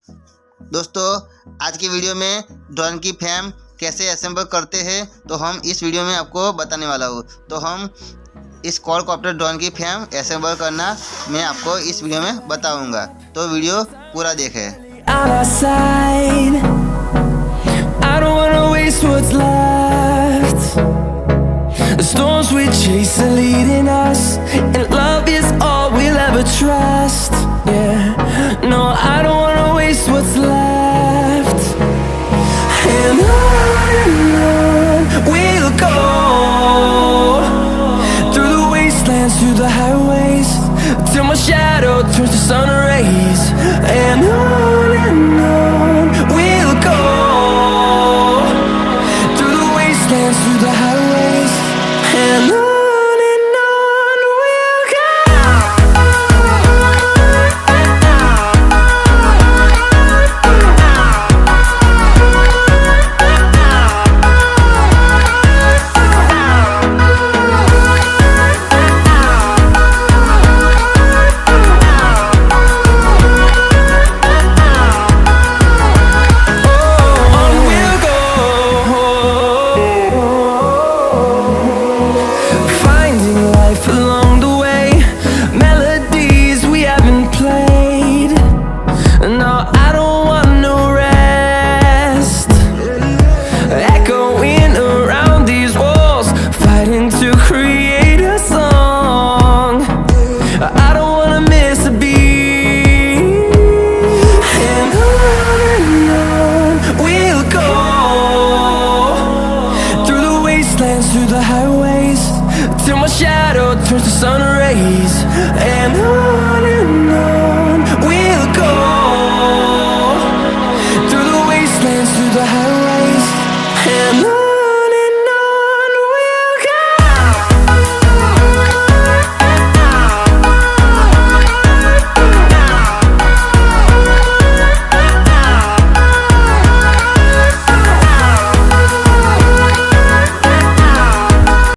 दोस्तों आज की वीडियो में ड्रोन की फ्रेम कैसे असेंबल करते हैं तो हम इस वीडियो में आपको बताने वाला हूँ। तो हम इस क्वाडकॉप्टर ड्रोन की फ्रेम असेंबल करना मैं आपको इस वीडियो में बताऊंगा, तो वीडियो पूरा देखें। The storms we chase are leading us, and love is all we'll ever trust. Yeah, no, I don't wanna waste what's left. And on we'll go, through the wastelands, through the highways, till my shadow turns to sun rays. And